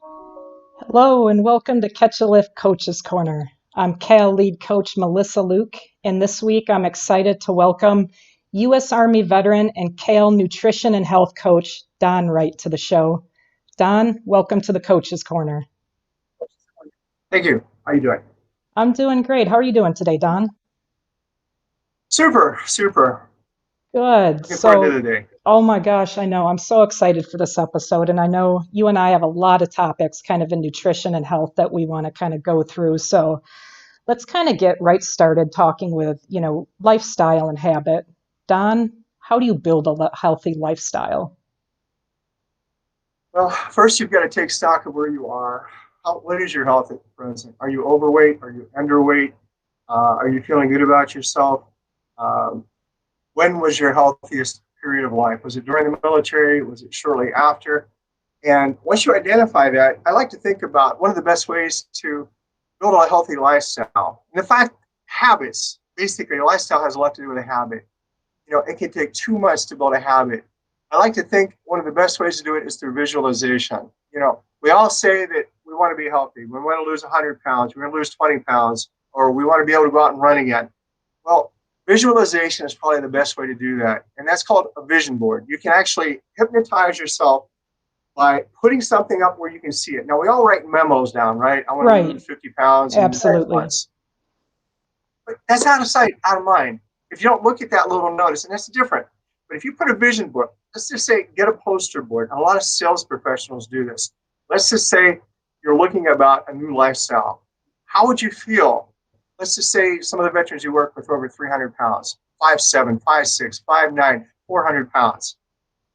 Hello and welcome to Catch a Lift Coach's Corner. I'm Cal lead coach Melissa Luke, and this week I'm excited to welcome U.S. Army veteran and Cal nutrition and health coach Don Wright to the show. Don, welcome to the Coach's Corner. Thank you. How you doing? I'm doing great. How are you doing today, Don? Super, super. Good. Looking forward to the day. Oh my gosh, I know. I'm so excited for this episode, and I know you and I have a lot of topics kind of in nutrition and health that we want to kind of go through. So let's kind of get right started talking with, lifestyle and habit. Don, how do you build a healthy lifestyle? Well, first you've got to take stock of where you are. What is your health at the present? Are you overweight? Are you underweight? Are you feeling good about yourself? Um, when was your healthiest period of life? Was it during the military? Was it shortly after? And once you identify that, I like to think about one of the best ways to build a healthy lifestyle. And in fact, habits, basically, a lifestyle has a lot to do with a habit. It can take too much to build a habit. I like to think one of the best ways to do it is through visualization. We all say that we want to be healthy. We want to lose 100 pounds. We want to lose 20 pounds, or we want to be able to go out and run again. Well, visualization is probably the best way to do that. And that's called a vision board. You can actually hypnotize yourself by putting something up where you can see it. Now, we all write memos down, right? I want to Right. lose 50 pounds in 6 Absolutely. months. But that's out of sight, out of mind. If you don't look at that little notice, and that's different. But if you put a vision board, let's just say get a poster board. A lot of sales professionals do this. Let's just say you're looking about a new lifestyle. How would you feel? Let's just say some of the veterans you work with are over 300 pounds, 5'7", 5'6", 5'9", 400 pounds.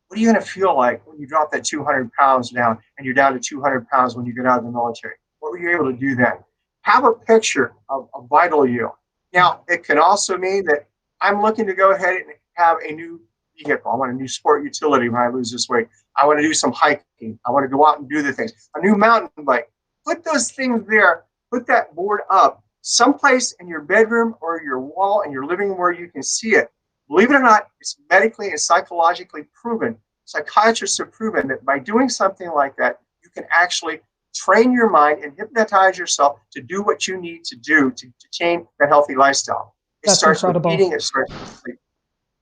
What are you going to feel like when you drop that 200 pounds down and you're down to 200 pounds when you get out of the military? What were you able to do then? Have a picture of a vital you. Now, it can also mean that I'm looking to go ahead and have a new vehicle. I want a new sport utility when I lose this weight. I want to do some hiking. I want to go out and do the things. A new mountain bike. Put those things there. Put that board up someplace in your bedroom or your wall in your living room where you can see it. Believe it or not, it's medically and psychologically proven. Psychiatrists have proven that by doing something like that, you can actually train your mind and hypnotize yourself to do what you need to do to change that healthy lifestyle. It That's starts with incredible. eating, it starts with sleep.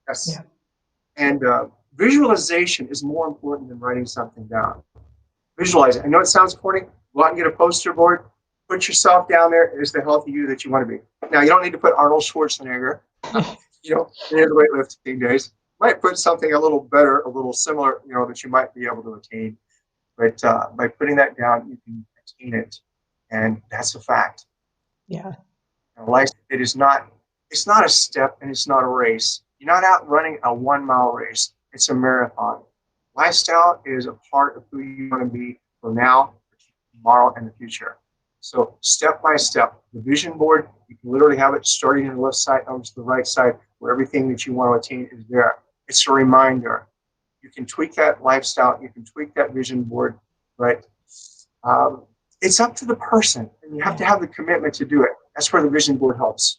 Yes. Yeah. And visualization is more important than writing something down. Visualize it. I know it sounds corny. Go out and get a poster board. Put yourself down there as the healthy you that you want to be. Now, you don't need to put Arnold Schwarzenegger, in the weightlifting days. You might put something a little better, a little similar, that you might be able to attain. But by putting that down, you can attain it. And that's a fact. Yeah. Life, it's not a step and it's not a race. You're not out running a 1 mile race. It's a marathon. Lifestyle is a part of who you want to be for now, for tomorrow, and the future. So step by step, the vision board, you can literally have it starting on the left side, on to the right side, where everything that you want to attain is there. It's a reminder. You can tweak that lifestyle. You can tweak that vision board, right? Um, it's up to the person, and you have to Yeah. have the commitment to do it. That's where the vision board helps.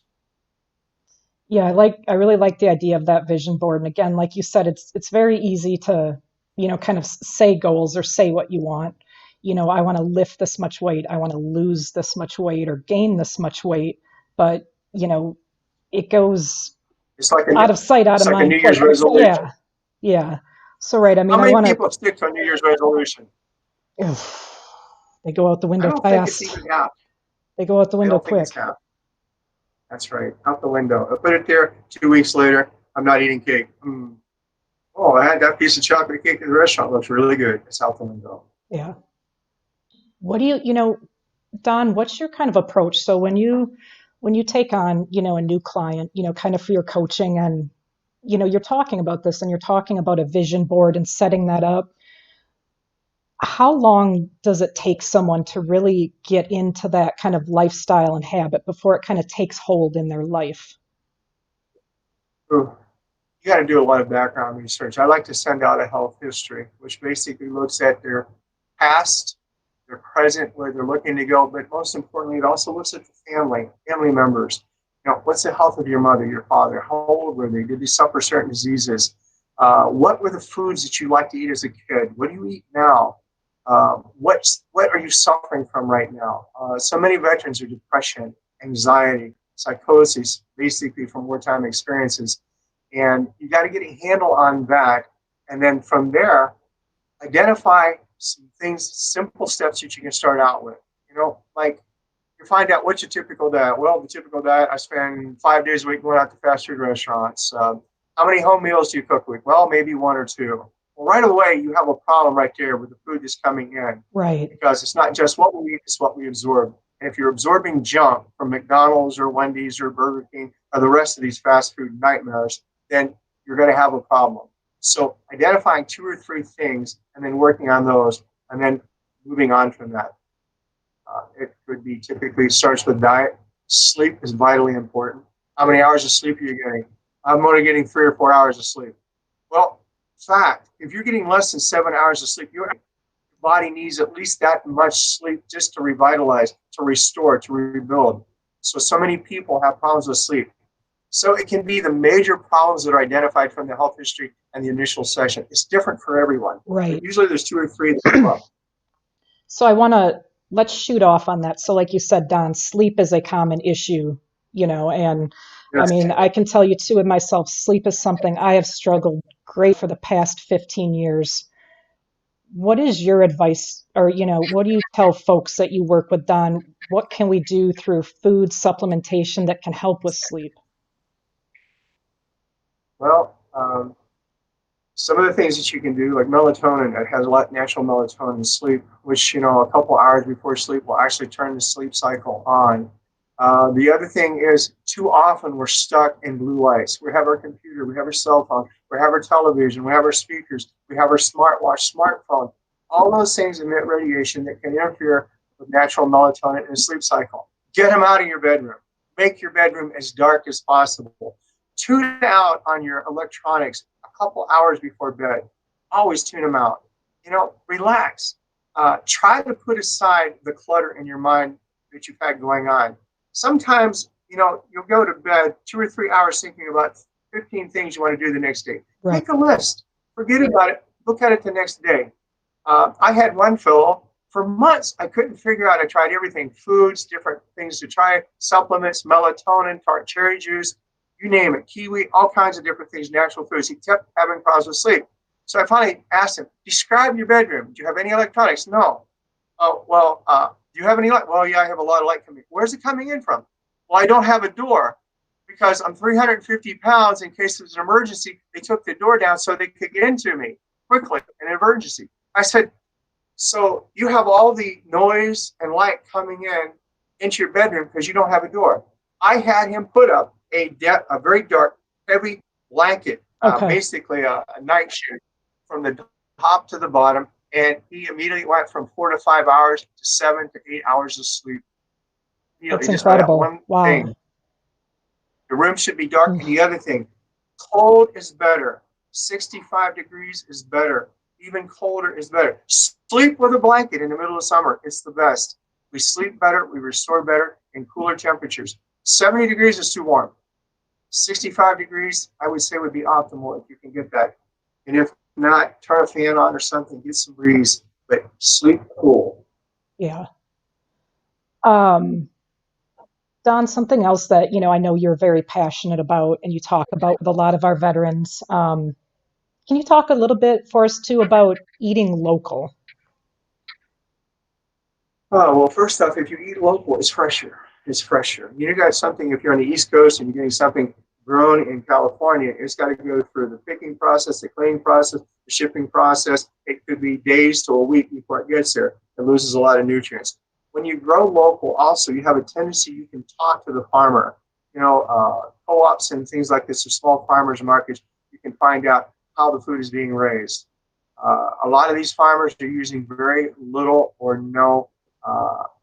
Yeah, I really like the idea of that vision board. And again, like you said, it's very easy to, kind of say goals or say what you want. I want to lift this much weight, I want to lose this much weight or gain this much weight, but it goes It's like a out of sight, out it's of like a mind New Year's quick. resolution. Yeah. Yeah. So right, I How mean, I many want to people stick to a New Year's resolution? they go out the I window don't think it's fast. even half. They go out the I window don't think it's quick. half. That's right, out the window. I put it there. 2 weeks later, I'm not eating cake. Oh, I had that piece of chocolate cake at the restaurant. Looks really good. It's out the window. Yeah. What do Don, what's your kind of approach? So when you take on, a new client, kind of for your coaching and you're talking about this and you're talking about a vision board and setting that up, how long does it take someone to really get into that kind of lifestyle and habit before it kind of takes hold in their life? Ooh, you got to do a lot of background research. I like to send out a health history, which basically looks at their past, their present, where they're looking to go, but most importantly, it also looks at the family members. What's the health of your mother, your father? How old were they? Did they suffer certain diseases? What were the foods that you liked to eat as a kid? What do you eat now? What are you suffering from right now? So many veterans are depression, anxiety, psychosis, basically from wartime experiences, and you got to get a handle on that, and then from there, identify some things, simple steps that you can start out with. Like you find out what's your typical diet. Well, the typical diet, I spend 5 days a week going out to fast food restaurants. How many home meals do you cook a week? Well, maybe one or two. Well, right away, you have a problem right there with the food that's coming in. Right. Because it's not just what we eat, it's what we absorb. And if you're absorbing junk from McDonald's or Wendy's or Burger King or the rest of these fast food nightmares, then you're going to have a problem. So identifying 2 or 3 things and then working on those and then moving on from that. It could be typically starts with diet. Sleep is vitally important. How many hours of sleep are you getting? I'm only getting 3 or 4 hours of sleep. Well, fact, if you're getting less than 7 hours of sleep, your body needs at least that much sleep just to revitalize, to restore, to rebuild. So many people have problems with sleep. So it can be the major problems that are identified from the health history and the initial session. It's different for everyone. Right. But usually there's 2 or 3 that come up. So let's shoot off on that. So like you said, Don, sleep is a common issue, and I Yes. mean, I can tell you too, with myself, sleep is something I have struggled great for the past 15 years. What is your advice, or, what do you tell folks that you work with, Don? What can we do through food supplementation that can help with sleep? Well, some of the things that you can do, like melatonin, it has a lot of natural melatonin in sleep, which, a couple hours before sleep will actually turn the sleep cycle on. The other thing is, too often we're stuck in blue lights. We have our computer, we have our cell phone, we have our television, we have our speakers, we have our smartwatch, smartphone. All those things emit radiation that can interfere with natural melatonin in the sleep cycle. Get them out of your bedroom. Make your bedroom as dark as possible. Tune out on your electronics a couple hours before bed. Always tune them out. Relax. Try to put aside the clutter in your mind that you've had going on. Sometimes, you'll go to bed 2 or 3 hours thinking about 15 things you want to do the next day. Right. Make a list. Forget about it. Look at it the next day. I had one fellow, for months, I couldn't figure out. I tried everything, foods, different things to try, supplements, melatonin, tart cherry juice, you name it, kiwi, all kinds of different things, natural foods. He kept having problems with sleep. So I finally asked him, describe your bedroom. Do you have any electronics? No. Oh, well, do you have any light? Well, yeah, I have a lot of light coming. Where's it coming in from? Well, I don't have a door because I'm 350 pounds. In case there's an emergency, they took the door down so they could get into me quickly in an emergency. I said, so you have all the noise and light coming into your bedroom because you don't have a door. I had him put up a very dark, heavy blanket, Okay. basically a night shirt from the top to the bottom. And he immediately went from 4 to 5 hours to 7 to 8 hours of sleep. That's Just by that incredible. one Wow. thing. The room should be dark. And the other thing, cold is better. 65 degrees is better. Even colder is better. Sleep with a blanket in the middle of summer. It's the best. We sleep better. We restore better in cooler temperatures. 70 degrees is too warm. 65 degrees, I would say, would be optimal if you can get that. And if not, turn a fan on or something, get some breeze, but sleep cool. Yeah. Don, something else that, I know you're very passionate about and you talk about with a lot of our veterans. Can you talk a little bit for us too about eating local? Oh, well, first off, if you eat local, it's fresher. It's fresher. You got something, if you're on the East Coast and you're getting something grown in California, it's got to go through the picking process, the cleaning process, the shipping process. It could be days to a week before it gets there. It loses a lot of nutrients. When you grow local, also, you have a tendency, you can talk to the farmer. Co-ops and things like this, or small farmers markets, you can find out how the food is being raised. A lot of these farmers are using very little or no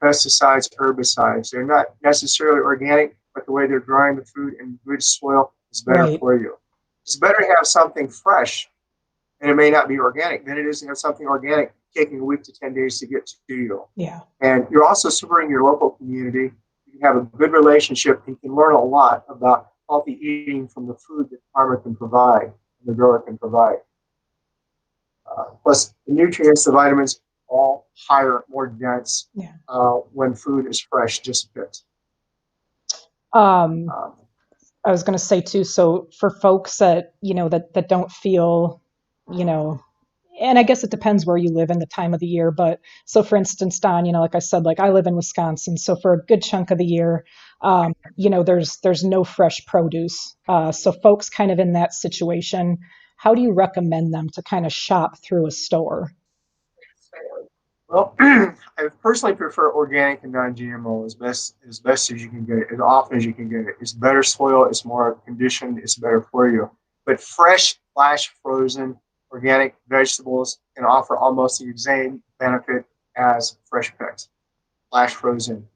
pesticides, herbicides. They're not necessarily organic, but the way they're growing the food in good soil is better Right. for you. It's better to have something fresh, and it may not be organic, than it is to have something organic taking a week to 10 days to get to you. Yeah. And you're also supporting your local community. You can have a good relationship. You can learn a lot about healthy eating from the food that the farmer can provide and the grower can provide. Plus, the nutrients, the vitamins, all higher, more dense Yeah. when food is fresh, just picked. Um, Um, I was going to say too, so for folks that, that don't feel, you know, and I guess it depends where you live and the time of the year, but so for instance, Don, like I said, like I live in Wisconsin, so for a good chunk of the year, there's no fresh produce. So folks kind of in that situation, how do you recommend them to kind of shop through a store? well, I personally prefer organic and non-GMO as best as you can get it, as often as you can get it. It's better soil, it's more conditioned, it's better for you. But fresh, flash frozen organic vegetables can offer almost the same benefit as fresh picked, flash frozen.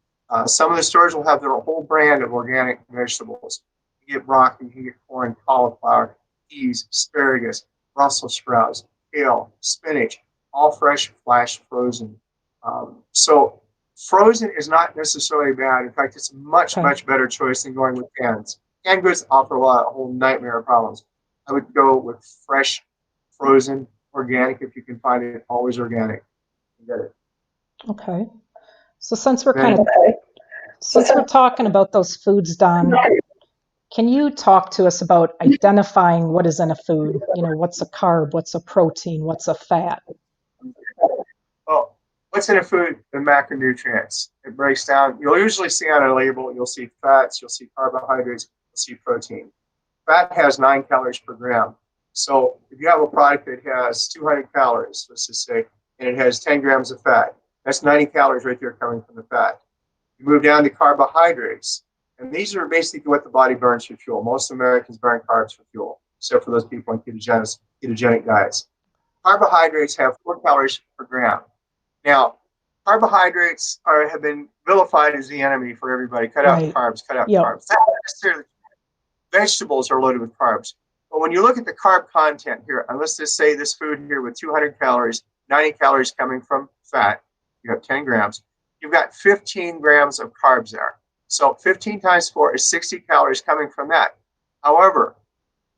Some of the stores will have their whole brand of organic vegetables. You get broccoli, you can get corn, cauliflower, peas, asparagus, Brussels sprouts, kale, spinach, all fresh, flash frozen. So frozen is not necessarily bad. In fact, it's a much, Okay. much better choice than going with cans. Canned goods offer a whole nightmare of problems. I would go with fresh, frozen, organic if you can find it. Always organic. You get it. Okay. So since we're kind Then of, since we're talking about those foods, Don, can you talk to us about identifying what is in a food? What's a carb, what's a protein, what's a fat? well, what's in a food? The macronutrients. It breaks down. You'll usually see on a label, you'll see fats, you'll see carbohydrates, you'll see protein. Fat has 9 calories per gram. So if you have a product that has 200 calories, let's just say, and it has 10 grams of fat, that's 90 calories right there coming from the fat. You move down to carbohydrates, and these are basically what the body burns for fuel. Most Americans burn carbs for fuel, except for those people on ketogenic diets. Carbohydrates have 4 calories per gram. Now, carbohydrates have been vilified as the enemy for everybody. Cut out Right. carbs, cut out Yep. carbs. Not necessarily. Vegetables are loaded with carbs. But when you look at the carb content here, and let's just say this food here with 200 calories, 90 calories coming from fat, you have 10 grams, you've got 15 grams of carbs there. So 15 times 4 is 60 calories coming from that. However,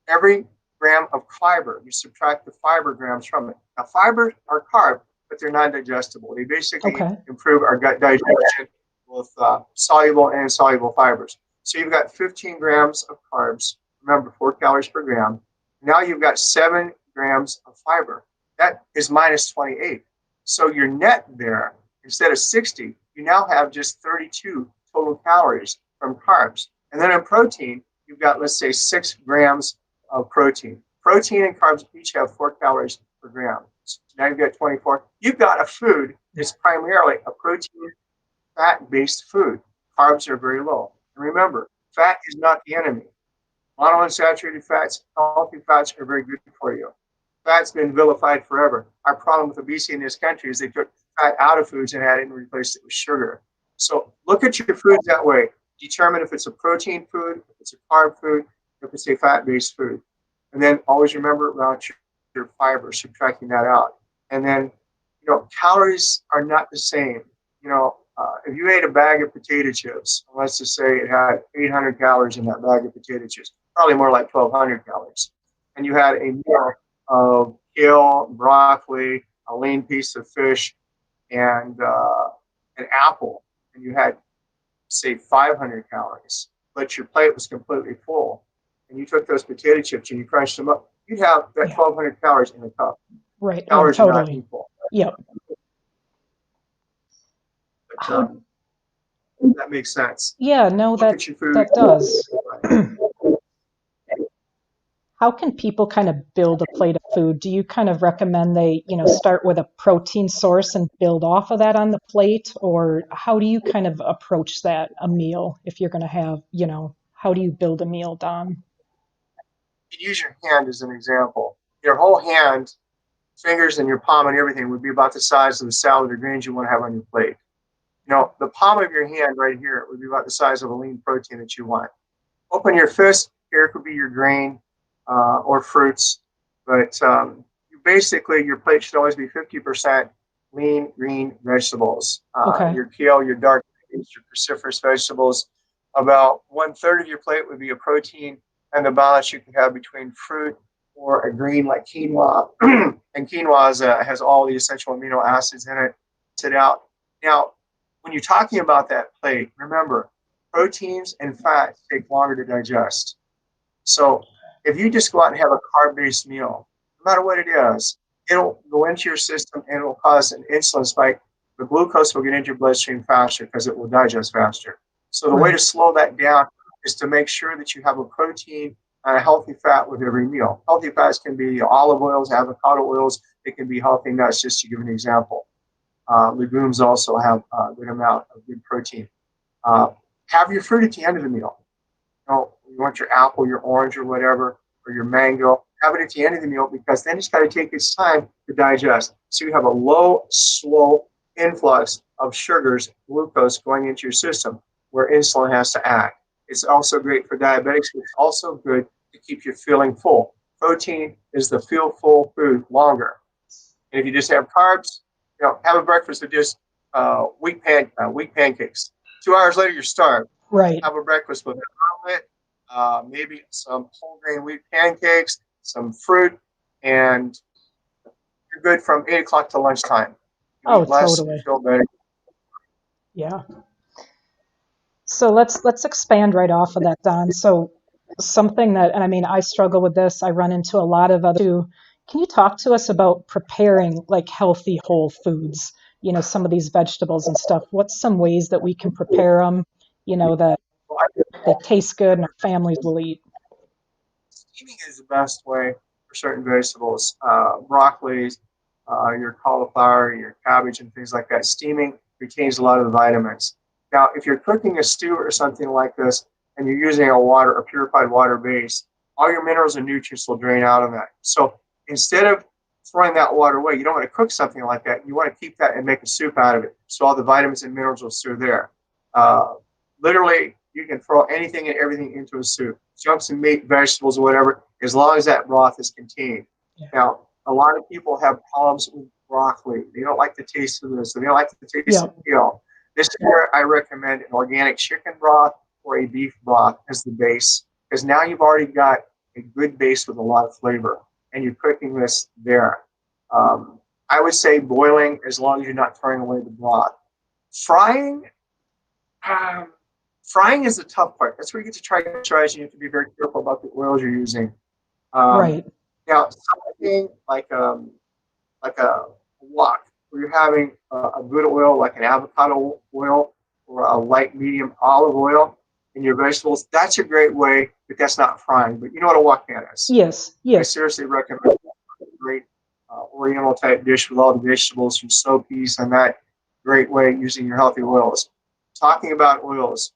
every gram of fiber, you subtract the fiber grams from it. Now, fibers are carb, but they're non-digestible. They basically Okay. improve our gut digestion with soluble and insoluble fibers. So you've got 15 grams of carbs. Remember, 4 calories per gram. Now you've got 7 grams of fiber. That is minus 28. So your net there, instead of 60, you now have just 32 total calories from carbs. And then in protein, you've got, let's say, 6 grams of protein. Protein and carbs each have 4 calories per gram. So now you've got 24. You've got a food that's primarily a protein, fat-based food. Carbs are very low. And remember, fat is not the enemy. Monounsaturated fats, healthy fats are very good for you. Fat's been vilified forever. Our problem with obesity in this country is they took fat out of foods and had it and replaced it with sugar. So look at your foods that way. Determine if it's a protein food, if it's a carb food, if it's a fat-based food. And then always remember around your fiber, subtracting that out. And then, calories are not the same. If you ate a bag of potato chips, let's just say it had 800 calories in that bag of potato chips, probably more like 1,200 calories, and you had a meal of kale, broccoli, a lean piece of fish, and an apple, and you had, say, 500 calories, but your plate was completely full, and you took those potato chips and you crunched them up, you'd have that Yeah. 1,200 calories in a cup. Right. Oh, Calories are not totally. equal. Yep. But How, that makes sense. yeah, no, Look that at your food. that does. How can people kind of build a plate of food? Do you kind of recommend they, start with a protein source and build off of that on the plate? Or how do you kind of approach that, a meal, if you're going to have, how do you build a meal, Don? You use your hand as an example. Your whole hand, fingers and your palm and everything would be about the size of the salad or greens you want to have on your plate. The palm of your hand right here would be about the size of a lean protein that you want. Open your fist. Here could be your grain or fruits, but your plate should always be 50% lean green vegetables. Okay. Your kale, your dark greens, your cruciferous vegetables. About 1/3 of your plate would be a protein, and the balance you can have between fruit or a green like quinoa, and quinoa has all the essential amino acids in it. Sit out. Now, when you're talking about that plate, remember, proteins and fats take longer to digest. So if you just go out and have a carb-based meal, no matter what it is, it'll go into your system and it'll cause an insulin spike. The glucose will get into your bloodstream faster because it will digest faster. So the way to Right. slow that down is to make sure that you have a protein and a healthy fat with every meal. Healthy fats can be olive oils, avocado oils. It can be healthy nuts, just to give an example. Legumes also have a good amount of good protein. Uh, have your fruit at the end of the meal. You want your apple, your orange, or whatever, or your mango. Have it at the end of the meal because then it's got to take its time to digest. So you have a low, slow influx of sugars, glucose going into your system where insulin has to act. It's also great for diabetics, but it's also good to keep you feeling full. Protein is the feel full food longer. And if you just have carbs, have a breakfast with just wheat pancakes. 2 hours later, you're starved. Right. Have a breakfast with an omelet, maybe some whole grain wheat pancakes, some fruit, and you're good from 8 o'clock to lunchtime. You Oh, eat less, you totally. feel better. Yeah. So let's expand right off of that, Don. So something that, and I mean, I struggle with this. I run into a lot of other too. Can you talk to us about preparing like healthy whole foods? Some of these vegetables and stuff. What's some ways that we can prepare them, that Well, I they taste good and our families will eat? Steaming is the best way for certain vegetables. Broccoli, your cauliflower, your cabbage, and things like that. Steaming retains a lot of the vitamins. Now, if you're cooking a stew or something like this, and you're using a purified water base, all your minerals and nutrients will drain out of that. So instead of throwing that water away, you don't want to cook something like that. You want to keep that and make a soup out of it, so all the vitamins and minerals will still there. Uh, Literally, you can throw anything and everything into a soup, chunks of meat, vegetables, or whatever, as long as that broth is contained. Yeah. Now, a lot of people have problems with broccoli. They don't like the taste of this. They don't like the taste Yeah. of kale. This is where I recommend an organic chicken broth or a beef broth as the base, because now you've already got a good base with a lot of flavor, and you're cooking this there. I would say boiling, as long as you're not throwing away the broth. Frying, um, frying is the tough part. That's where you get to try strategy. You have to be very careful about the oils you're using. Um, Right. Now, something like a wok, where you're having a good oil like an avocado oil or a light medium olive oil in your vegetables, that's a great way, but that's not frying. But you know what a wok pan is. Yes. I Yes. seriously recommend a great Oriental type dish with all the vegetables from snow peas and that great way using your healthy oils. Talking about oils,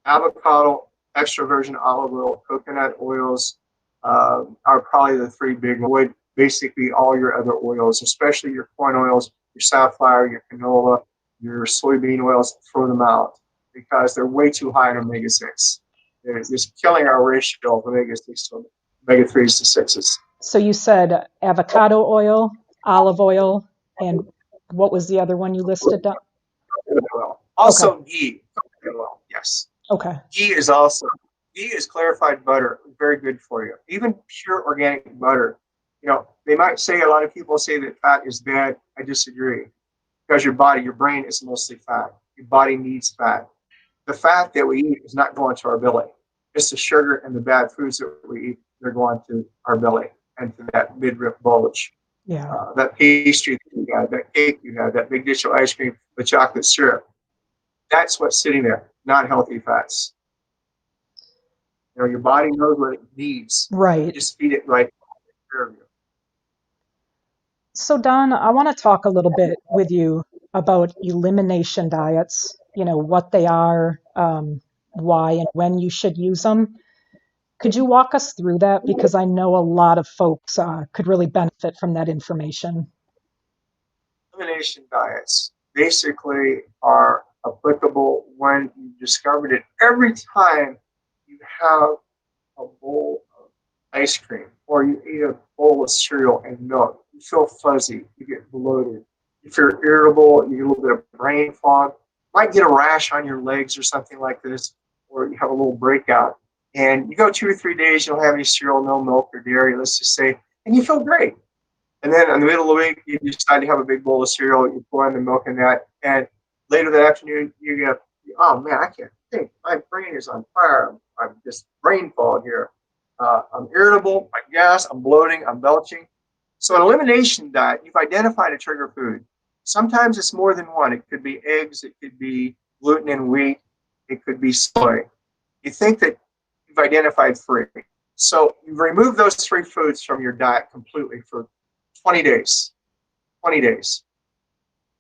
avocado, extra virgin olive oil, coconut oils are probably the three big ones. Basically, all your other oils, especially your corn oils, your safflower, your canola, your soybean oils, throw them out because they're way too high in omega 6. They're just killing our ratio of omega 6 to omega 3s to 6s. So you said avocado oil, olive oil, and what was the other one you listed, Don? Oil. Okay. Also, ghee. Coconut oil, yes. Okay. Ghee is also ghee is clarified butter, very good for you. Even pure organic butter. They might say a lot of people say that fat is bad. I disagree because your brain is mostly fat. Your body needs fat. The fat that we eat is not going to our belly. It's the sugar and the bad foods that we eat. They're going to our belly and to that midriff bulge. Yeah. That pastry that you had, that cake you had, that big dish of ice cream, the chocolate syrup. That's what's sitting there, not healthy fats. Your body knows what it needs. You Right. just feed it right. Care of you. So, Don, I want to talk a little bit with you about elimination diets, what they are, why, and when you should use them. Could you walk us through that? Because I know a lot of folks could really benefit from that information. Elimination diets basically are applicable when you discovered it. Every time you have a bowl of ice cream or you eat a bowl of cereal and milk, you feel fuzzy, you get bloated, you feel irritable, you get a little bit of brain fog, might get a rash on your legs or something like this, or you have a little breakout. And you go 2 or 3 days, you don't have any cereal, no milk or dairy, let's just say, and you feel great. And then in the middle of the week, you decide to have a big bowl of cereal, you pour in the milk in that, and later that afternoon, you get, oh man, I can't think. My brain is on fire. I'm just brain fog here. I'm irritable, I gas, I'm bloating, I'm belching. So an elimination diet, you've identified a trigger food. Sometimes it's more than one. It could be eggs, it could be gluten and wheat, it could be soy. You think that you've identified three. So you remove those three foods from your diet completely for 20 days. 20 days.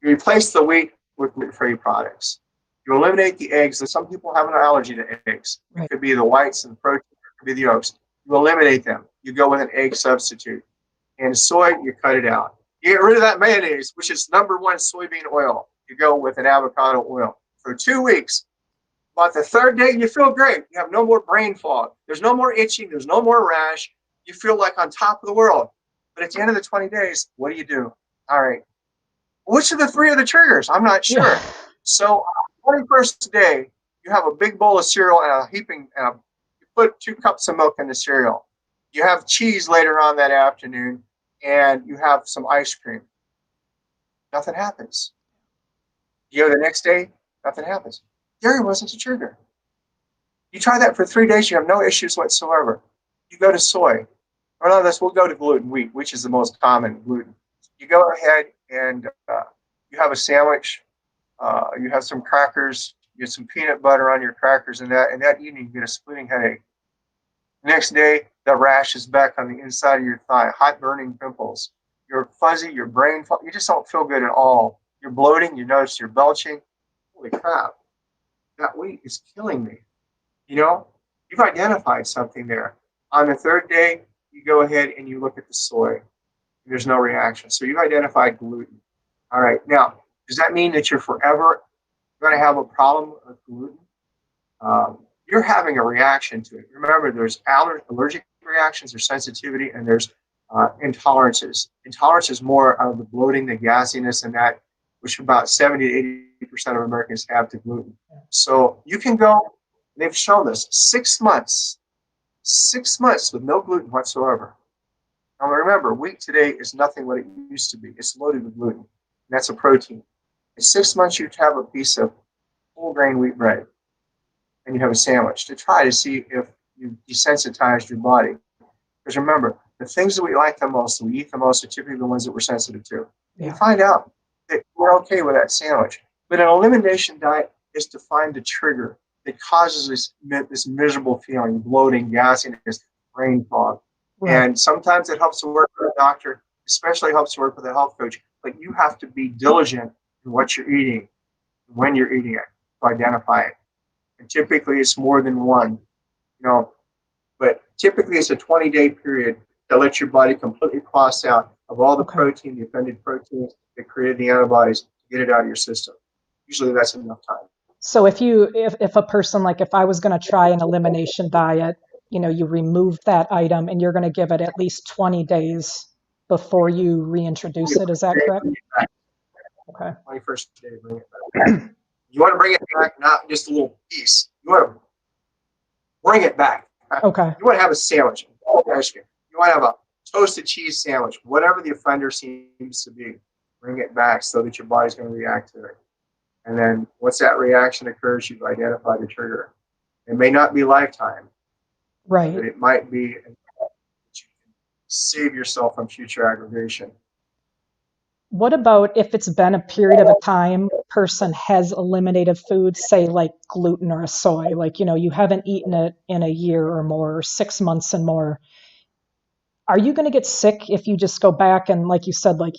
You replace the wheat with gluten-free products. You eliminate the eggs. Some people have an allergy to eggs. It Right. could be the whites and the protein, it could be the yolks. You eliminate them. You go with an egg substitute. And soy, you cut it out. You get rid of that mayonnaise, which is number one soybean oil. You go with an avocado oil. For 2 weeks, about the third day, you feel great. You have no more brain fog. There's no more itching. There's no more rash. You feel like on top of the world. But at the end of the 20 days, what do? All right. Which of the three are the triggers? I'm not Yeah. sure. So on the 21st day, you have a big bowl of cereal and a heaping, you put 2 cups of milk in the cereal. You have cheese later on that afternoon, and you have some ice cream. Nothing happens. You go the next day, nothing happens. Dairy wasn't a trigger. You try that for 3 days, you have no issues whatsoever. You go to soy. Or no, we'll go to gluten, wheat, which is the most common gluten. You go ahead and you have a sandwich. You have some crackers. You get some peanut butter on your crackers, and that evening you get a splitting headache. Next day, the rash is back on the inside of your thigh, hot burning pimples. You're fuzzy, your brain, you just don't feel good at all. You're bloating, you notice you're belching. Holy crap, that weight is killing me. You've identified something there. On the third day, you go ahead and you look at the soy. There's no reaction. So you've identified gluten. All right, now, does that mean that you're forever going to have a problem with gluten? You're having a reaction to it. Remember, there's allergic reactions, there's sensitivity, and there's intolerances. Intolerance is more of the bloating, the gassiness, and that, which about 70 to 80% of Americans have to gluten. So you can go, they've shown this, 6 months with no gluten whatsoever. Now remember, wheat today is nothing what it used to be. It's loaded with gluten. And that's a protein. In 6 months, you have a piece of whole grain wheat bread, and you have a sandwich to try to see if you desensitized your body. Because remember, the things that we like the most, that we eat the most, are typically the ones that we're sensitive to. And you find out that we're okay with that sandwich. But an elimination diet is to find the trigger that causes this miserable feeling, bloating, gassiness, brain fog. Right. And sometimes it helps to work with a doctor, especially helps to work with a health coach. But you have to be diligent in what you're eating, when you're eating it, to identify it. And typically it's more than one, but typically it's a 20-day period that lets your body completely cross out of all the protein, the offended proteins that created the antibodies, to get it out of your system. Usually that's enough time. So if a person, like if I was going to try an elimination diet, you remove that item and you're going to give it at least 20 days before you reintroduce it. Is that correct? Okay. 21st day, bring it back. You want to bring it back, not just a little piece. You want to bring it back. Okay. You want to have a sandwich. You want to have a toasted cheese sandwich, whatever the offender seems to be. Bring it back so that your body's going to react to it. And then once that reaction occurs, you've identified the trigger. It may not be lifetime. Right. But it might be that you can save yourself from future aggravation. What about if it's been a period of a time, person has eliminated foods, say like gluten or a soy, like, you haven't eaten it in a year or more, or 6 months and more. Are you going to get sick if you just go back and, like you said, like,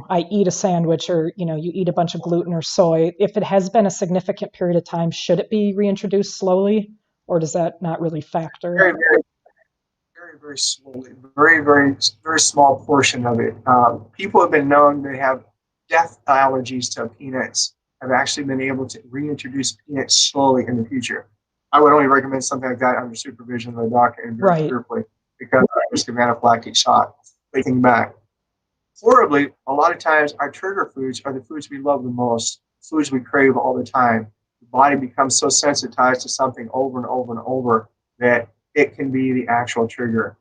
I eat a sandwich, or, you eat a bunch of gluten or soy? If it has been a significant period of time, should it be reintroduced slowly, or does that not really factor? Very, very slowly, very, very, very small portion of it. People have been known to have death allergies to peanuts, have actually been able to reintroduce peanuts slowly in the future. I would only recommend something like that under supervision of a doctor and very carefully, because of the risk of anaphylactic shock. Thinking back, horribly, a lot of times our trigger foods are the foods we love the most, foods we crave all the time. The body becomes so sensitized to something over and over and over that it can be the actual trigger.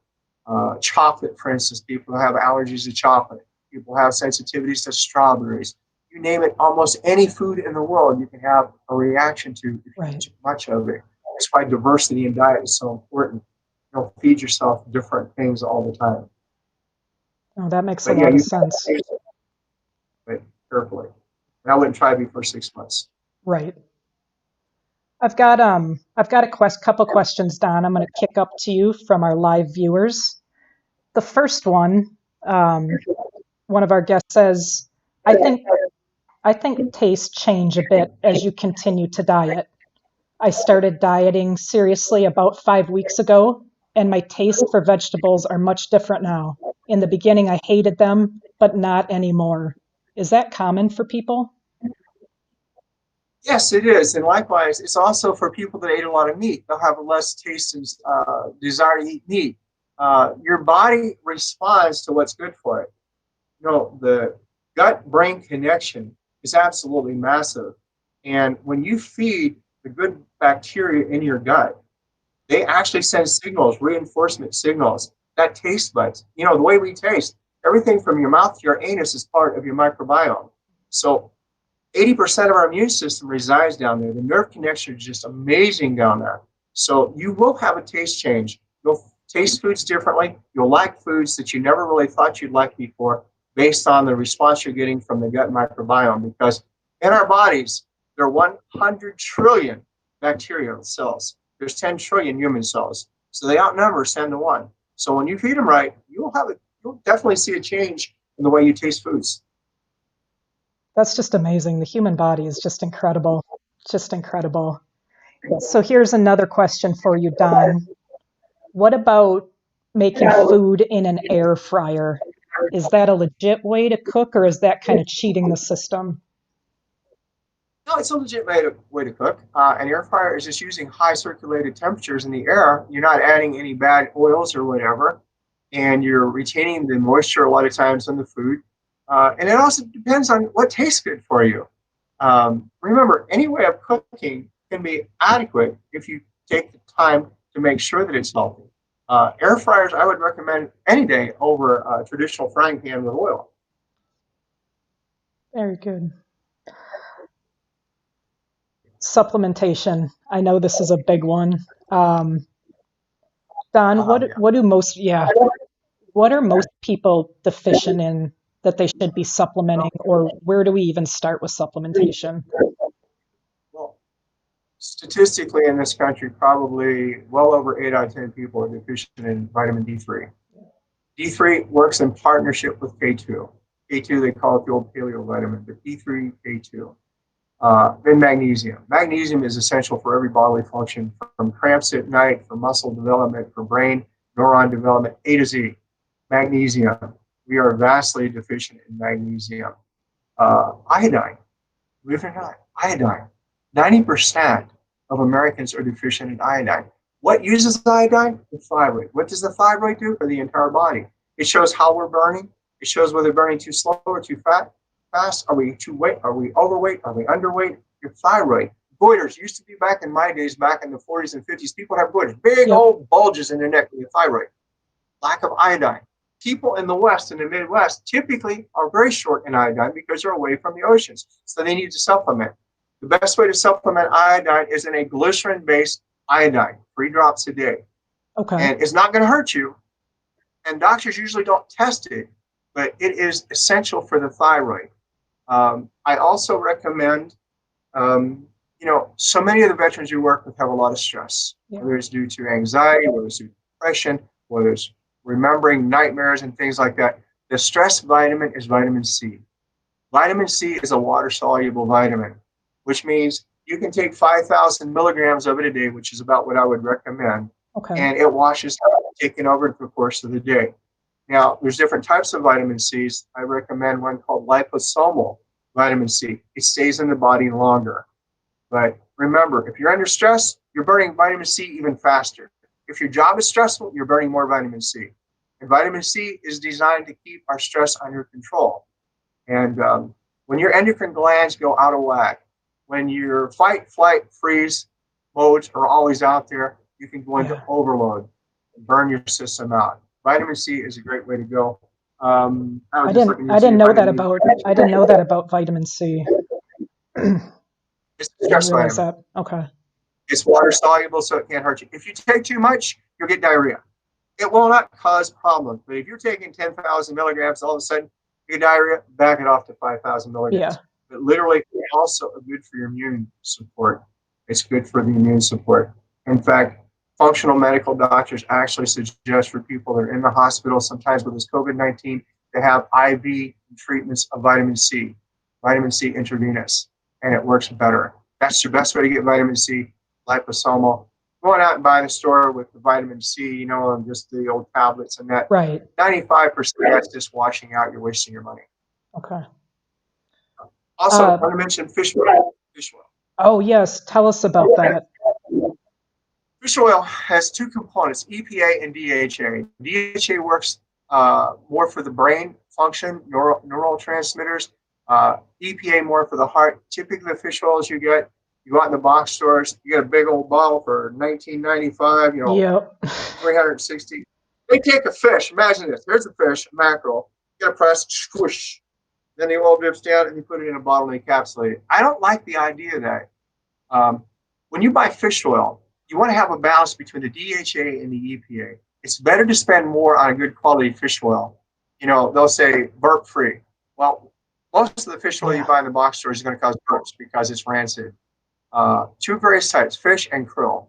Chocolate, for instance, people have allergies to chocolate. People have sensitivities to strawberries. You name it, almost any food in the world you can have a reaction to if you eat Right. too much of it. That's why diversity in diet is so important. You don't feed yourself different things all the time. Oh, that makes a But yeah, lot of you sense. have to taste it carefully. And I wouldn't try before 6 months. Right. I've got couple questions, Don. I'm going to kick up to you from our live viewers. The first um, one of our guests says, I think I think tastes change a bit as you continue to diet. I started dieting seriously about 5 weeks ago, and my taste for vegetables are much different now. In the beginning, I hated them, but not anymore. Is that common for people? Yes, it is. And likewise, it's also for people that ate a lot of meat. They'll have a less taste and desire to eat meat. Your body responds to what's good for it. The gut brain connection is absolutely massive. And when you feed the good bacteria in your gut, they actually send signals, reinforcement signals, that taste buds. The way we taste, everything from your mouth to your anus is part of your microbiome. So 80% of our immune system resides down there. The nerve connection is just amazing down there. So you will have a taste change. You'll taste foods differently. You'll like foods that you never really thought you'd like before based on the response you're getting from the gut microbiome. Because in our bodies, there are 100 trillion bacterial cells. There's 10 trillion human cells. So they outnumber 10 to 1. So when you feed them right, you'll definitely see a change in the way you taste foods. That's just amazing. The human body is just incredible. Just incredible. So here's another question for you, Don. What about making food in an air fryer? Is that a legit way to cook, or is that kind of cheating the system? No, it's a legit way to cook. An air fryer is just using high circulated temperatures in the air. You're not adding any bad oils or whatever, and you're retaining the moisture a lot of times in the food. And it also depends on what tastes good for you. Remember, any way of cooking can be adequate if you take the time to make sure that it's healthy. Air fryers, I would recommend any day over a traditional frying pan with oil. Very good. Supplementation. I know this is a big one. Um, Don, Yeah. what are most people deficient in that they should be supplementing, or where do we even start with supplementation? Well, statistically in this country, probably well over 8 out of 10 people are deficient in vitamin D3. D3 works in partnership with K2. K2, they call it the old paleo vitamin, but D3, K2. Then magnesium. Magnesium is essential for every bodily function, from cramps at night, for muscle development, for brain, neuron development, A to Z. Magnesium. We are vastly deficient in magnesium. Iodine. Believe it or not, iodine. 90% of Americans are deficient in iodine. What uses iodine? The thyroid. What does the thyroid do for the entire body? It shows how we're burning. It shows whether we're burning too slow or too fast. Are we too weight? Are we overweight? Are we underweight? Your thyroid. Goiters used to be back in my days, back in the 40s and 50s. People have goiters, big Yep. old bulges in their neck with the thyroid. Lack of iodine. People in the West and the Midwest typically are very short in iodine because they're away from the oceans. So they need to supplement. The best way to supplement iodine is in a glycerin-based iodine, 3 drops a day. Okay. And it's not going to hurt you. And doctors usually don't test it, but it is essential for the thyroid. I also recommend, so many of the veterans you work with have a lot of stress, Yeah. whether it's due to anxiety, whether it's due to depression, whether it's remembering nightmares and things like that. The stress vitamin is vitamin C. Vitamin C is a water soluble vitamin, which means you can take 5,000 milligrams of it a day, which is about what I would recommend, Okay. and it washes out, taking over the course of the day. Now, there's different types of vitamin C's. I recommend one called liposomal vitamin C. It stays in the body longer. But remember, if you're under stress, you're burning vitamin C even faster. If your job is stressful, you're burning more vitamin C. And vitamin C is designed to keep our stress under control. And when your endocrine glands go out of whack, when your fight, flight, freeze modes are always out there, you can go into Yeah. overload, burn your system out. Vitamin C is a great way to go. I was I just didn't looking to I see didn't if know I that can use about I didn't know that about vitamin C. it's a I didn't stress realize vitamin. that. Okay. It's water soluble, so it can't hurt you. If you take too much, you'll get diarrhea. It will not cause problems, but if you're taking 10,000 milligrams, all of a sudden you get diarrhea, back it off to 5,000 Yeah. milligrams. But literally, it's also good for your immune support. It's good for the immune support. In fact, functional medical doctors actually suggest for people that are in the hospital, sometimes with this COVID-19, to have IV treatments of vitamin C intravenous, and it works better. That's the best way to get vitamin C, liposomal. Going out and buying a store with the vitamin C, and just the old tablets and that, Right. 95% that's just washing out. You're wasting your money. Okay. Also, I Uh, want to mention fish oil. Fish oil. oh yes. Tell us about that. Fish oil has two components, EPA and DHA. DHA works more for the brain function, neural transmitters. EPA more for the heart. Typically, the fish oils you go out in the box stores, you get a big old bottle for $19.95, Yep. 360. They take a fish. Imagine this. There's a fish, a mackerel. You got to press, squish. Then the oil drips down, and you put it in a bottle and encapsulate it. I don't like the idea of that. Um, when you buy fish oil, you want to have a balance between the DHA and the EPA. It's better to spend more on a good quality fish oil. They'll say burp free. Well, most of the fish oil you Yeah. buy in the box stores is going to cause burps because it's rancid. Two various types, fish and krill.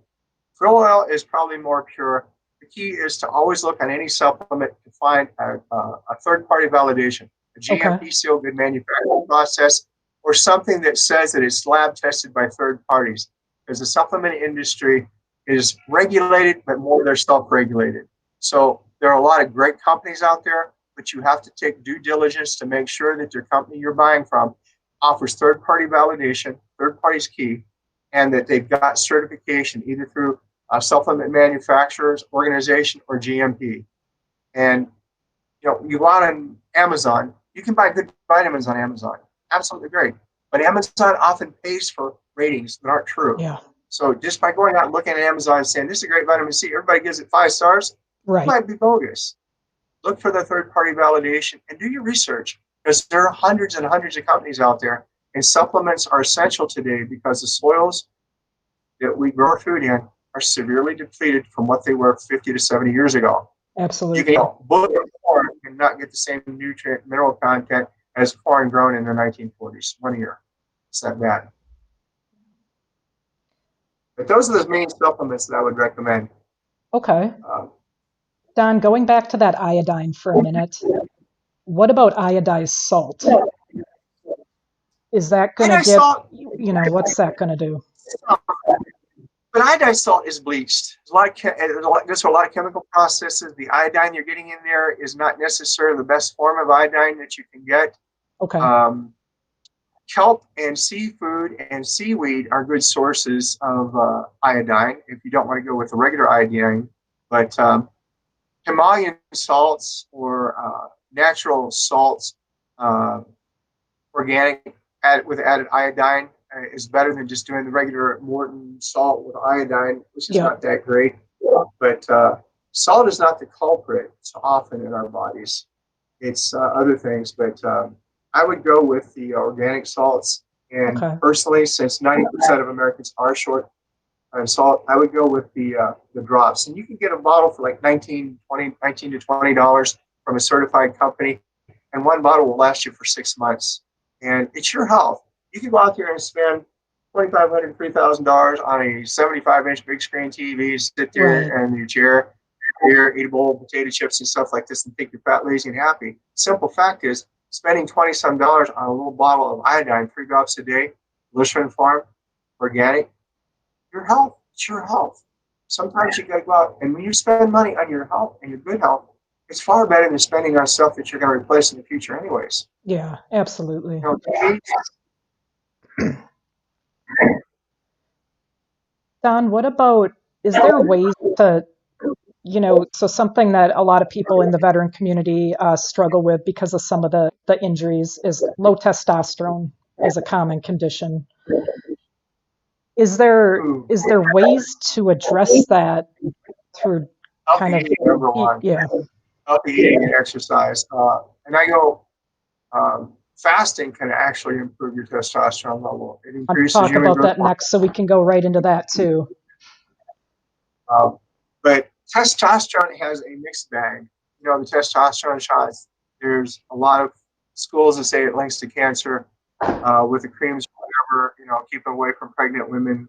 Krill oil is probably more pure. The key is to always look on any supplement to find a third-party validation, a Okay. GMP seal, good manufacturing process, or something that says that it's lab tested by third parties. Because the supplement industry is regulated, but more they're self-regulated. So there are a lot of great companies out there, but you have to take due diligence to make sure that your company you're buying from offers third-party validation, third party's key, and that they've got certification either through a supplement manufacturers organization or GMP. And you go out on Amazon, you can buy good vitamins on Amazon. Absolutely great. But Amazon often pays for ratings that aren't true. Yeah. So just by going out and looking at Amazon and saying, this is a great vitamin C, everybody gives it 5 stars, it Right. might be bogus. Look for the third party validation and do your research because there are hundreds and hundreds of companies out there. And supplements are essential today because the soils that we grow food in are severely depleted from what they were 50 to 70 years ago. You can Absolutely. book corn and not get the same nutrient mineral content as corn grown in the 1940s. 1 year. It's that bad. But those are the main supplements that I would recommend. Okay. Um, Don, going back to that iodine for a minute, what about iodized salt? Is that going to iodized get, salt, what's that going to do? but iodized salt is bleached. There's a lot of chemical processes. The iodine you're getting in there is not necessarily the best form of iodine that you can get. Okay. Kelp and seafood and seaweed are good sources of iodine if you don't want to go with the regular iodine. But Himalayan salts or natural salts, uh, organic, with added iodine, is better than just doing the regular Morton salt with iodine, which is Yeah. not that great. But salt is not the culprit so often in our bodies. It's other things, but I would go with the organic salts. And Okay. personally, since 90% of Americans are short on salt, I would go with the drops. And you can get a bottle for like $19 to $20 from a certified company, and one bottle will last you for 6 months. And it's your health. You can go out there and spend $2,500, $3,000 on a 75-inch big screen TV, sit Right. there in your chair, beer, eat a bowl of potato chips and stuff like this, and think you're fat, lazy, and happy. Simple fact is, spending 20 some dollars on a little bottle of iodine, 3 drops a day, Lutheran Farm, organic, your health. It's your health. Sometimes you got to go out, and when you spend money on your health and your good health, it's far better than spending on stuff that you're going to replace in the future, anyways. Yeah, absolutely. You Don, what about, is there ways to, so something that a lot of people in the veteran community struggle with because of some of the injuries is low testosterone is a common condition. Ooh, is there ways to address that through healthy kind of eating, number one. yeah, Healthy eating and exercise. And I go, fasting can actually improve your testosterone level. It I'll increases talk human about growth that hormone. next so we can go right into that too. Um, but testosterone has a mixed bag. You know, the testosterone shots, there's a lot of schools that say it links to cancer with the creams, whatever, you know, keep away from pregnant women.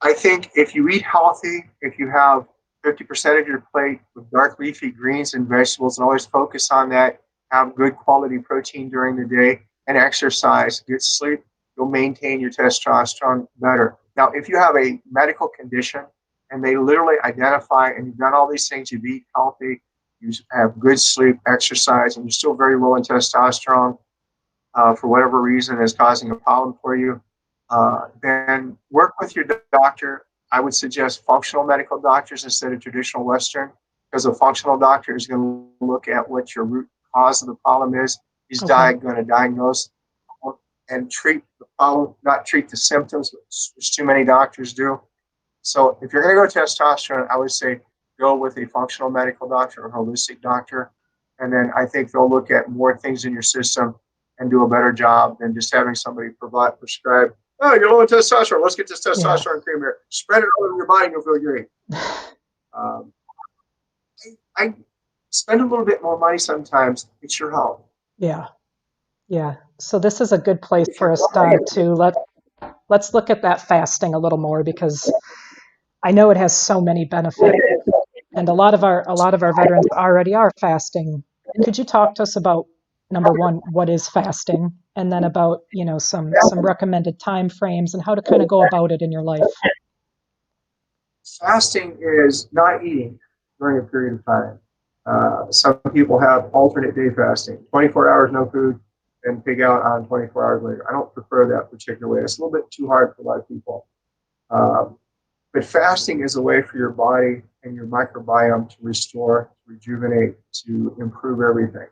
I think if you eat healthy, if you have 50% of your plate with dark leafy greens and vegetables, and always focus on that, have good quality protein during the day, and exercise, get sleep, you'll maintain your testosterone better. Now, if you have a medical condition and they literally identify and you've done all these things, you've eaten healthy, you have good sleep, exercise, and you're still very low in testosterone, for whatever reason is causing a problem for you, then work with your doctor. I would suggest functional medical doctors instead of traditional Western, because a functional doctor is going to look at what your root cause of the problem is. He's Okay. going to diagnose and treat the problem, not treat the symptoms, which too many doctors do. So if you're going to go testosterone, I would say go with a functional medical doctor or holistic doctor. And then I think they'll look at more things in your system and do a better job than just having somebody prescribe, oh, you're low in testosterone. Let's get this Yeah. testosterone cream here. Spread it all over your body and you'll feel great. Um, I spend a little bit more money sometimes. It's your health. Yeah. Yeah. So this is a good place If for you're us, Don, to let's look at that fasting a little more because I know it has so many benefits. And a lot of our veterans already are fasting. Could you talk to us about number one, what is fasting, and then about some recommended time frames and how to kind of go about it in your life? fasting is not eating during a period of time. Some people have alternate day fasting, 24 hours no food, and pig out on 24 hours later. I don't prefer that particular way. It's a little bit too hard for a lot of people. Um, but fasting is a way for your body and your microbiome to restore, to rejuvenate, to improve everything.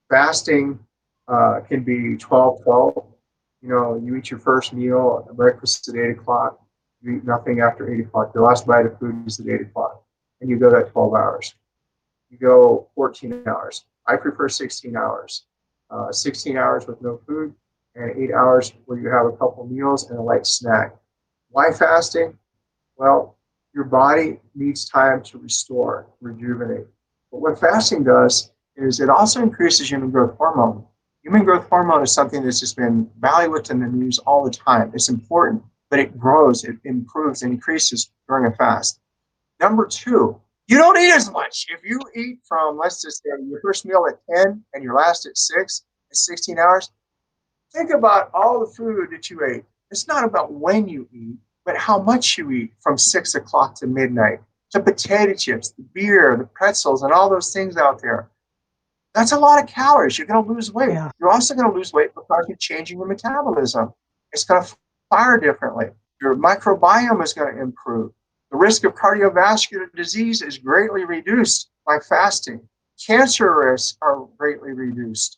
Fasting can be 12-12. You know, you eat your first meal, breakfast at 8 o'clock. You eat nothing after 8 o'clock. Your last bite of food is at 8 o'clock. And you go that 12 hours. You go 14 hours. I prefer 16 hours. 16 hours with no food and 8 hours where you have a couple meals and a light snack. Why fasting? Well, your body needs time to restore, rejuvenate. But what fasting does is it also increases human growth hormone. Human growth hormone is something that's just been bailiwicked in the news all the time. It's important, but it grows, it improves, and increases during a fast. Number two, you don't eat as much. If you eat from, let's just say, your first meal at 10 and your last at 6, it's 16 hours. Think about all the food that you ate. It's not about when you eat, but how much you eat from 6 o'clock to midnight. The potato chips, the beer, the pretzels, and all those things out there. That's a lot of calories. You're going to lose weight. Yeah. You're also going to lose weight because you're changing your metabolism. It's going to fire differently. Your microbiome is going to improve. The risk of cardiovascular disease is greatly reduced by fasting. Cancer risks are greatly reduced.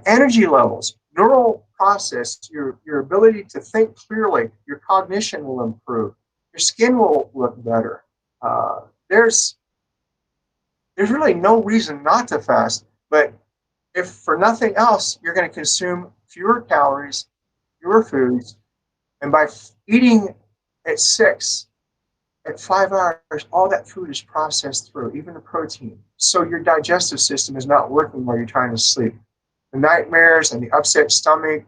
Energy levels, neural process, your ability to think clearly, your cognition will improve. Your skin will look better. Uh, there's there's really no reason not to fast. But if for nothing else, you're going to consume fewer calories, fewer foods, and by eating at 6, at 5 hours, all that food is processed through, even the protein. So your digestive system is not working while you're trying to sleep. The nightmares and the upset stomach,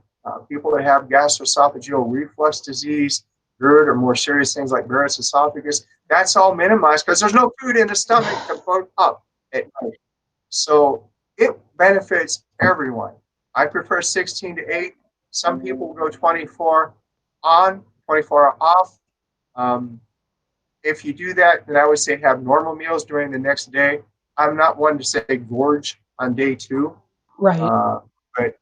people that have gastroesophageal reflux disease, GERD, or more serious things like Barrett's esophagus, that's all minimized because there's no food in the stomach to float up at night. So it benefits everyone. I prefer 16 to 8. Some people will go 24 on, 24 off. Um, if you do that, then I would say have normal meals during the next day. I'm not one to say gorge on day 2, Right. but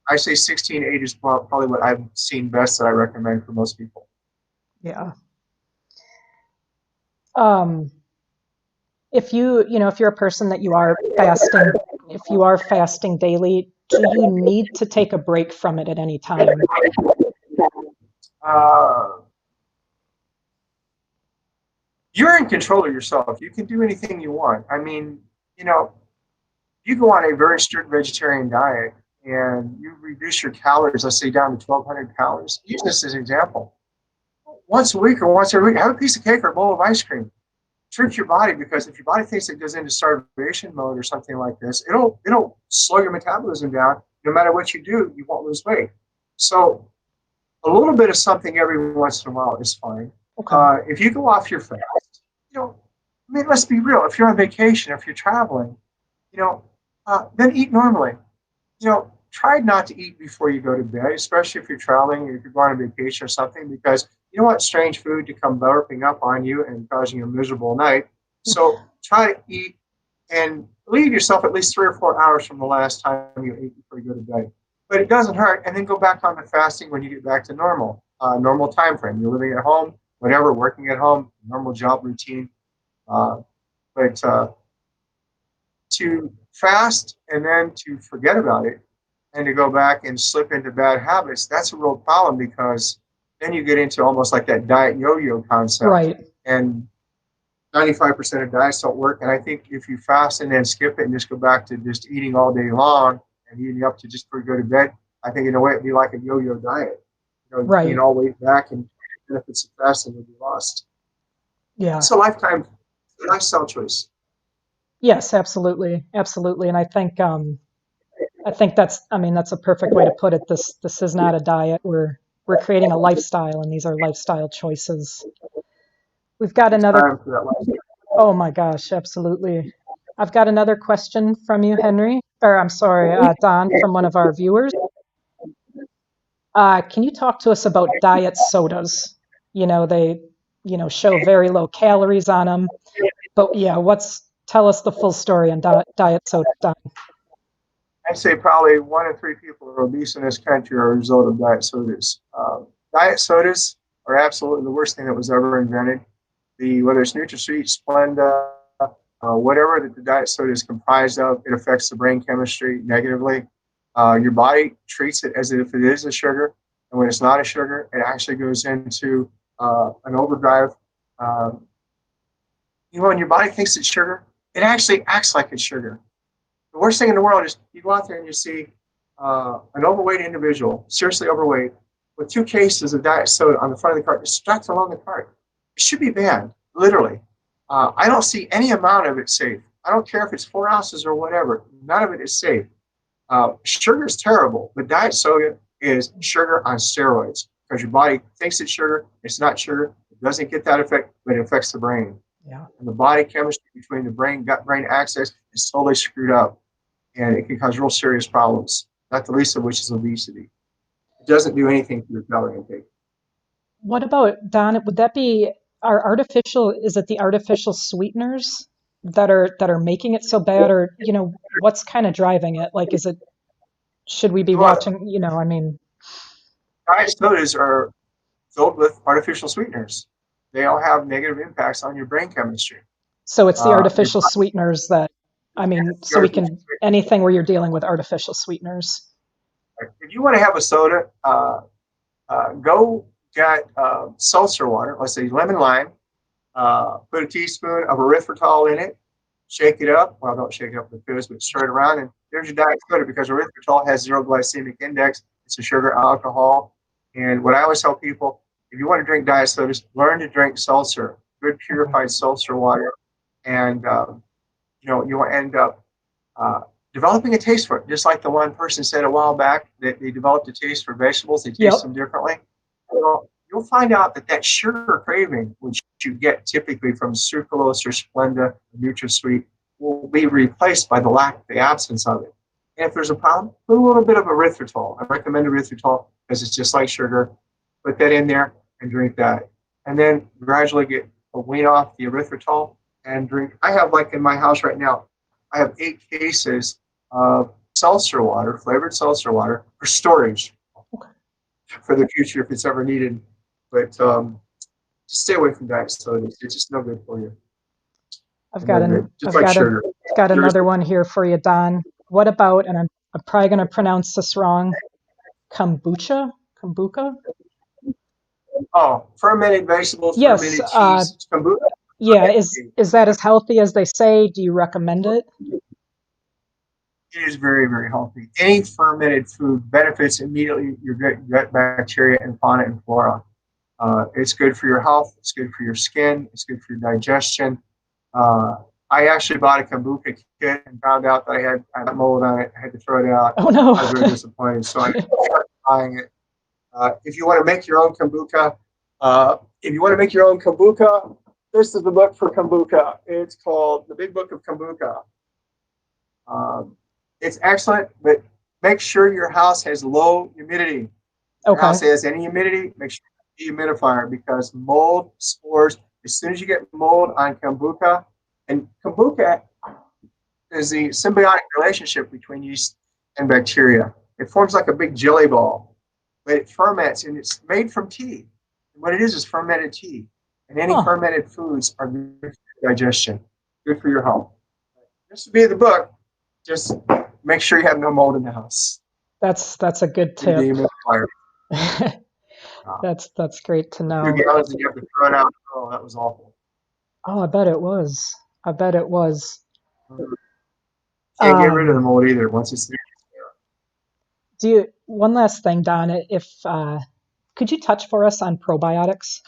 I say 16-8 is probably what I've seen best that I recommend for most people. Yeah. Um, if you're a person that you are fasting, if you are fasting daily, do you need to take a break from it at any time? Uh, you're in control of yourself. You can do anything you want. I mean, you know, you go on a very strict vegetarian diet and you reduce your calories, let's say down to 1,200 calories. Use this as an example. Once a week or once every week, have a piece of cake or a bowl of ice cream. Trick your body, because if your body thinks it goes into starvation mode or something like this, it'll slow your metabolism down. No matter what you do, you won't lose weight. So a little bit of something every once in a while is fine. Okay. If you go off your fast, you know, I mean, let's be real. If you're on vacation, if you're traveling, you know, then eat normally. Try not to eat before you go to bed, especially if you're traveling or if you're going on vacation or something, because you don't want strange food to come burping up on you and causing you a miserable night. So try to eat and leave yourself at least 3 or 4 hours from the last time you ate before you go to bed. But it doesn't hurt, and then go back on the fasting when you get back to normal time frame. You're living at home, whatever, working at home, normal job routine. Uh, but to fast and then to forget about it and to go back and slip into bad habits, that's a real problem, because then you get into almost like that diet yo-yo concept. Right. And 95% of diets don't work. And I think if you fast and then skip it and just go back to just eating all day long and eating up to just before you go to bed, I think in a way it'd be like a yo-yo diet. Gain Right. all weight back and benefits of fasting will be lost. Yeah. It's a lifestyle choice. Yes, absolutely. Absolutely. And I think that's a perfect way to put it. This is not a diet. We're creating a lifestyle, and these are lifestyle choices. We've got It's another. time for that lifestyle. Oh my gosh, absolutely. I've got another question from you, Henry, or I'm sorry, Don, from one of our viewers. Can you talk to us about diet sodas? They, show very low calories on them, but yeah, tell us the full story on diet soda, Don. I say probably 1 in 3 people who are obese in this country are a result of diet sodas. Diet sodas are absolutely the worst thing that was ever invented. Whether it's NutraSweet, Splenda, whatever that the diet soda is comprised of, it affects the brain chemistry negatively. Your body treats it as if it is a sugar, and when it's not a sugar, it actually goes into an overdrive. Uh, when your body thinks it's sugar, it actually acts like it's sugar. The worst thing in the world is you go out there and you see an overweight individual, seriously overweight, with 2 cases of diet soda on the front of the cart, just strapped along the cart. It should be banned, literally. I don't see any amount of it safe. I don't care if it's 4 ounces or whatever. None of it is safe. Sugar is terrible, but diet soda is sugar on steroids, because your body thinks it's sugar. It's not sugar. It doesn't get that effect, but it affects the brain. Yeah. And the body chemistry between the brain, gut brain axis is totally screwed up, and it can cause real serious problems, not the least of which is obesity. It doesn't do anything for your calorie intake. What about, Don? Would that be is it the artificial sweeteners that are making it so bad, or what's kind of driving it? Like, should we be Well, watching, diet sodas are filled with artificial sweeteners. They all have negative impacts on your brain chemistry. so it's the Your artificial sweeteners so we artificial can, anything where you're dealing with artificial sweeteners. If you want to have a soda, go get seltzer water, let's say lemon lime, put a teaspoon of erythritol in it, shake it up. Well, don't shake it up with fizz, but stir it around, and there's your diet soda, because erythritol has zero glycemic index. It's a sugar alcohol. And what I always tell people, if you want to drink diet sodas, learn to drink seltzer, good Okay. purified seltzer water, and you'll end up developing a taste for it. Just like the one person said a while back that they developed a taste for vegetables, they taste them Yep. differently. Well, you'll find out that sugar craving, which you get typically from sucralose or Splenda, or NutraSweet, will be replaced by the absence of it. And if there's a problem, put a little bit of erythritol. I recommend erythritol because it's just like sugar. Put that in there and drink that. And then gradually get a wean off the erythritol and drink. I have, like in my house right now, I have 8 cases of seltzer water, flavored seltzer water for storage Okay. for the future if it's ever needed. But just stay away from diet sodas. It's just no good for you. I've And got no an good. Just I've like got a sugar. got Sugar's another one here for you, Don. What about, and I'm probably going to pronounce this wrong, kombucha? Kombucha? Oh, fermented vegetables, Yes. fermented cheese, kombucha. Yeah. Is that as healthy as they say? Do you recommend it? It is very, very healthy. Any fermented food benefits immediately your gut bacteria and fauna and flora. It's good for your health. It's good for your skin. It's good for your digestion. Uh, I actually bought a kombucha kit and found out that I had mold on it. I had to throw it out. Oh no. I was very disappointed. So I started buying it. If you want to make your own kombucha, this is the book for kombucha. It's called The Big Book of Kombucha. Um, it's excellent, but make sure your house has low humidity. If your Okay. house has any humidity, make sure you have a dehumidifier because mold spores, as soon as you get mold on kombucha, and kombucha is the symbiotic relationship between yeast and bacteria. It forms like a big jelly ball, but it ferments and it's made from tea. And what it is fermented tea. And any Huh. fermented foods are good for your digestion, good for your health. This would be the book. Just make sure you have no mold in the house. That's a good Your tip. dehumidifier. That's great to The 2 know. gallons and you have to throw it out. Oh, that was awful. Oh, I bet it was. I bet it was. Can't get rid of the Um, mold either once it's there. do you, one last thing, Don, if could you touch for us on probiotics?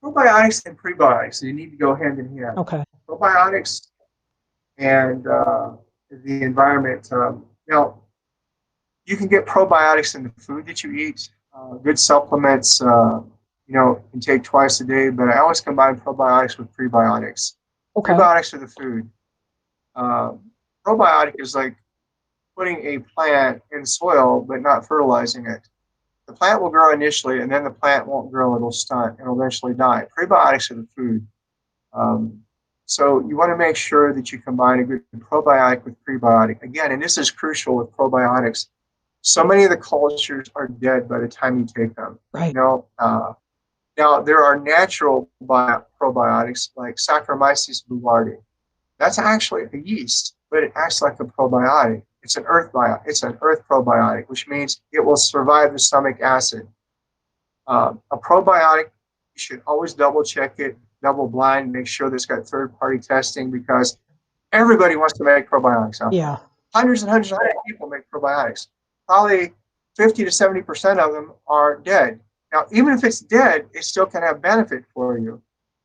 Probiotics and prebiotics, so you need to go hand in hand. Okay. Probiotics and the environment. Now, you can get probiotics in the food that you eat. Good supplements, can take twice a day. But I always combine probiotics with prebiotics. Okay. Prebiotics are the food. Uh, Probiotic is like putting a plant in soil but not fertilizing it. The plant will grow initially, and then the plant won't grow. It'll stunt and eventually die. Prebiotics are the food. Um, so you want to make sure that you combine a good probiotic with prebiotic. Again, and this is crucial with probiotics. So many of the cultures are dead by the time you take them. Right. Now there are natural probiotics like Saccharomyces boulardii. That's actually a yeast, but it acts like a probiotic. It's an earth probiotic, which means it will survive the stomach acid. A probiotic, you should always double check it, double blind, make sure that it's got third party testing because everybody wants to make probiotics out there. Yeah. Hundreds and hundreds of people make probiotics. Probably 50 to 70% of them are dead. Now, even if it's dead, it still can have benefit for you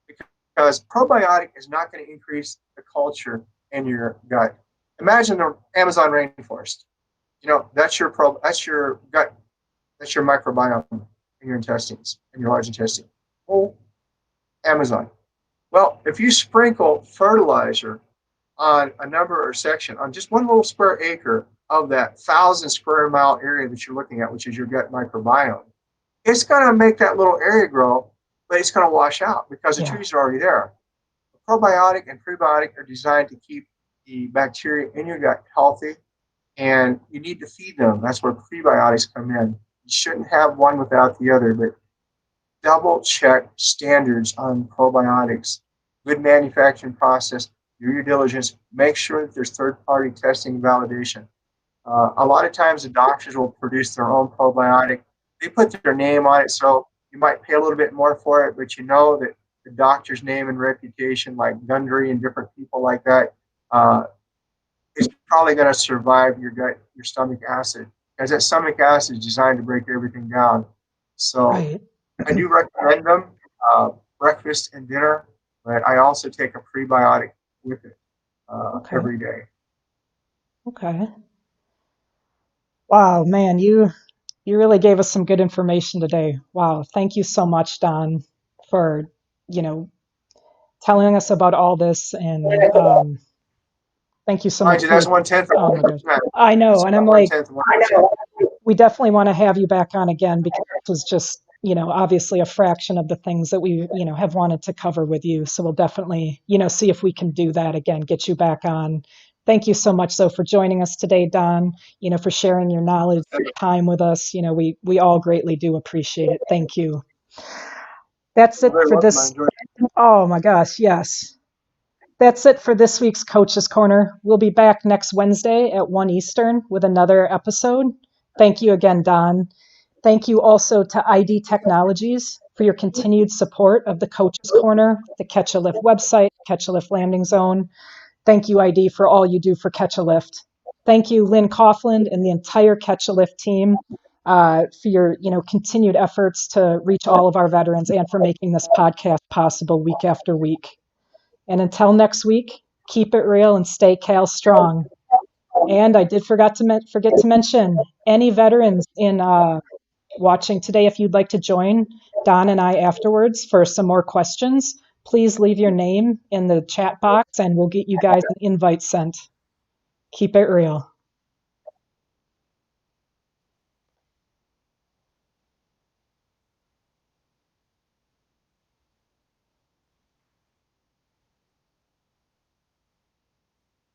because probiotic is not going to increase the culture in your gut. Imagine the Amazon rainforest. That's your gut, that's your microbiome in your intestines, in your large intestine. Oh, Amazon. Well, if you sprinkle fertilizer on a number or section, on just one little square acre of that 1,000 square mile area that you're looking at, which is your gut microbiome, it's going to make that little area grow, but it's going to wash out because the Yeah. trees are already there. Probiotic and prebiotic are designed to keep the bacteria in your gut healthy, and you need to feed them. That's where prebiotics come in. You shouldn't have one without the other, but double check standards on probiotics. Good manufacturing process, do your diligence, make sure that there's third party testing and validation. A lot of times the doctors will produce their own probiotic. They put their name on it, so you might pay a little bit more for it, but you know that the doctor's name and reputation, like Gundry and different people like that, is probably going to survive your stomach acid, because that stomach acid is designed to break everything down. So Right. I do recommend them, breakfast and dinner, but I also take a prebiotic with it Okay. every day. Okay. Wow, man, you really gave us some good information today. Wow. Thank you so much, Don, for, you know, telling us about all this and thank you so much Mind you, for that's your, 1/10 of oh my gosh. 1%. I know. It's And I'm about like, 1/10 of 1%. we definitely want to have you back on again because this was just, obviously a fraction of the things that we, have wanted to cover with you. So we'll definitely, see if we can do that again, get you back on. Thank you so much, though, for joining us today, Don, for sharing your knowledge, your time with us. We all greatly do appreciate it. Thank you. That's You're it very for welcome. I this. enjoyed Oh my gosh, yes. That's it for this week's Coach's Corner. We'll be back next Wednesday at 1 Eastern with another episode. Thank you again, Don. Thank you also to ID Technologies for your continued support of the Coaches Corner, the Catch a Lift website, Catch a Lift Landing Zone. Thank you, ID, for all you do for Catch a Lift. Thank you, Lynn Coughlin and the entire Catch a Lift team for your continued efforts to reach all of our veterans and for making this podcast possible week after week. And until next week, keep it real and stay Cal strong. And I did forget to mention any veterans in watching today, if you'd like to join Don and I afterwards for some more questions, please leave your name in the chat box and we'll get you guys an invite sent. Keep it real.